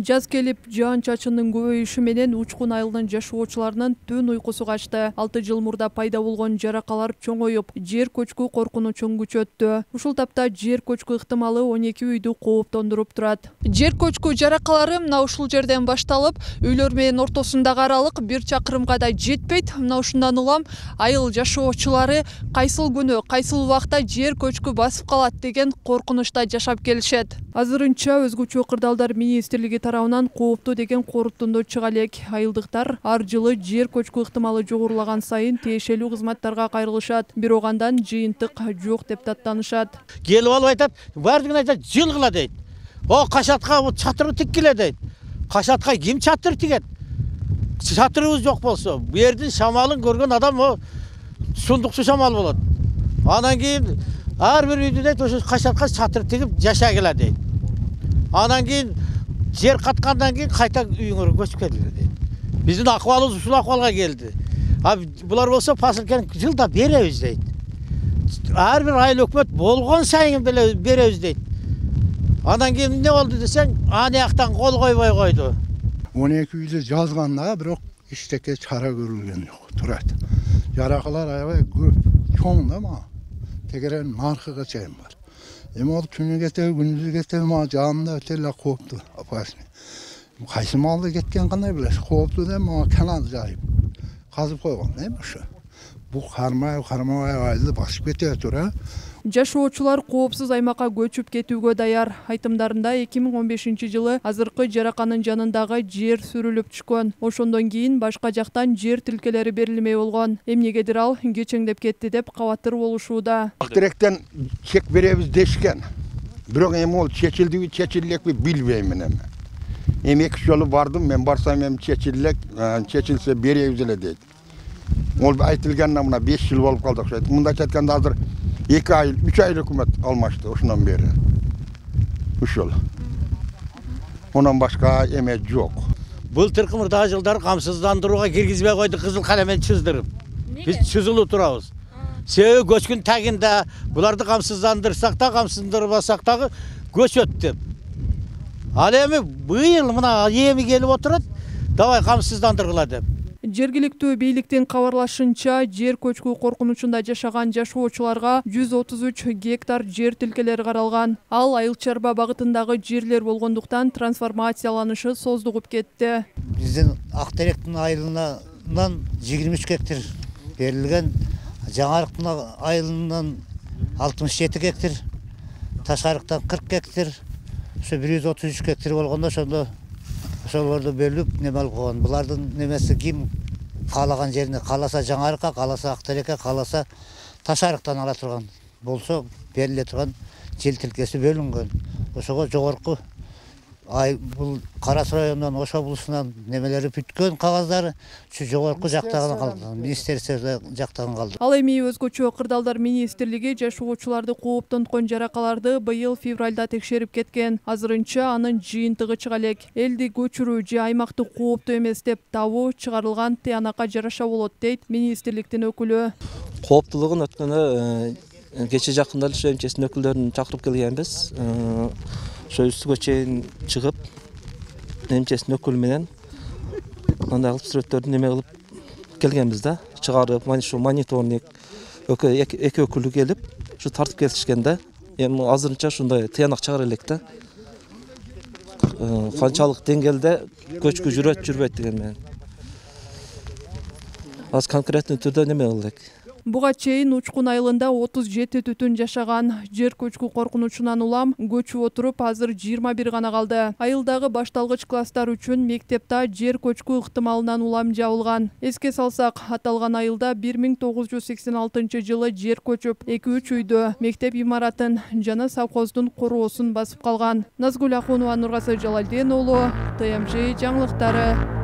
Жаз келип, жаан-чачындын көбөйүшү менен Учкун айылынын жашоочуларынын түн уйкусу качты. 6 жыл мурда пайда болгон жаракалар чоңоюп, жер көчкү коркунучун күчөттү. Ушул тапта жер көчкү ыктымалы 12 үйдү кооптондуруп турат. Жер көчкү жаракалары мына ушул жерден башталып, үйлөр менен ортосундагы аралык 1 чакырымга да жетпейт. Мына ушундан улам айыл жашоочулары кайсыл күнү, кайсыл убакта жер көчкү басып калат деген коркунучта жашап келишет. Азырынча өзгөчө кырдаалдар министрлиги тарабынан кооптуу деген корутунду чыга элек. Айылдыктар ар жылы жер көчкү ыктымалы жогорулаган сайын тиешелүү кызматтарга кайрылышат. Бирок андан жыйынтык жок деп даттанышат. Келип алып айтат, бардыгын айтат, жылгыла дейт. О кашатка чатыр тиккиле дейт. Кашатка ким чатыр тигет? Чатырыбыз жок болсо, бу жердин шамалын көргөн адам о сундукчу шамал болот. Анан кийин ар бир үйдү дейт, ошо кашатка чатыр тигип жашагыла дейт. Анан кийин жер каткандан кийин кайта үйүңөргө көчүп келиңер дейт. Биздин акыбалыбыз ушул акыбалга келди. Булар болсо поселкени жылда беребиз дейт. Ар бир айыл өкмөт болгон сайын беребиз дейт. Андан кийин эмне болду десең, анаяктан кол койбой койду. 12 үйдү жазганда бирок эчтеке чара көрүлгөн жок. Турат. Жаракалар аябай көп, чоң да ма. Тегерен наркыга чейин бар. Эми ол күнү кетеби, күнүзү кетеби, ма жанында өтөлө кооптуу, опасный. Кайсы малды кеткен кандай билесиз? Кооптуу деп, ма канал жайып, казып койгон, эми ошо. Бу кармай айылды басып кетип тура. Жашоочулар коопсуз аймакка көчүп кетүүгө даяр. Айтымдарында 2015 жылы азыркы жараканын жанындагы жер сүрүлүп түшкөн. Ошондон кийин башка жактан жер тилкелери берилмей болгон. Эмнегедир ал кечеңдеп кетти деп кабаттыр болушууда. Актеректен чек беребиз дешкен. Бирок эми ол чечилдиби, чечиллекпи билбеймин эми. Эми 2 жолу бардым, мен барсам эми чечилсе беребиз эле дейт. Ол айтылганына мына 5 жыл болуп калды окшойт. Мындайча айтканда азыр 2 ай, 3 ай өкмөт алмашты ошондон бери. Ушул. Онан башка эме жок. Былтыркы мурдагы жылдары камсыздандырууга киргизбей койду кызыл калеммен чыздырып. Биз чызылуу турабыз. Себеби көчкүн тагында буларды камсыздандырсак да, камсыздандырбасак дагы көчөт деп. Ал эми быйыл мына эми келип отурат, давай камсыздандыргыла деп. Жергиликтүү бийликтин кабарлашынча, жер көчкү коркунучунда жашаган жашоочуларга 133 гектар жер тилкелери каралган. Ал айыл чарба багытындагы жерлер болгондуктан трансформацияланышы создугуп кетти. Биздин Актеректин айылынан 23 гектар берилген, Жаңарыктын айылынан 67 гектар, Ташарыктан 40 гектар, ошо 133 гектар болгондо ошондо ошолорду бөлүп неме алып койгон. Булардын немеси ким каалаган жерине, кааласа Жаңарыкка, кааласа Актерекке, кааласа Ташарыктан ала турган болсо бериле турган жер тилкеси бөлүнгөн. Ошого жогорку бул Кара Суу районунан, Ош облусунан немелери бүткөн кагаздары ушу жогорку жактагына калды, министрликте жактагына калды. Ал эми өзгөчө кырдаалдар министрлиги жашоочуларды кооптонткон жаракаларды быйыл февралда текшерип кеткен. Азырынча анын жыйынтыгы чыга элек. Элди көчүрүү же аймакты кооптуу эмес деп табуу чыгарылган тыянакка жараша болот дейт министрликтин өкүлү. Кооптуулугун өткөнү кече жакында ошо МЧСтин өкүлдөрүн чакырып келгенбиз. Ошо үстүгө чейин чыгып, МЧСтин өкүлү менен андай кылып сүрөттөрдү неме кылып келгенбиз да. Чыгарып, ошо мониторник эки өкүлү келип, ушу тартып келишкен да. Эми азырынча ушундай тыянак чыгара элек да. Канчалык деңгээлде көчкү жүрөт, жүрбөйт деген менен. Аз конкреттүү түрдө неме кылдык. Буга чейин Учкун айылында 37 түтүн жашаган. Жер көчкү коркунучунан улам көчүп отуруп, азыр 21 гана калды. Айылдагы башталгыч класстар үчүн мектепте жер көчкү ыктымалынан улам жабылган. Эске салсак, аталган айылда 1986 жылы жер көчүп, 2-3 үйдө мектеп имаратын жана совхоздун короосун басып калган. Назгүл Ахунова, Нургазы Жалалдин уулу, ТМЖ жаңылыктары.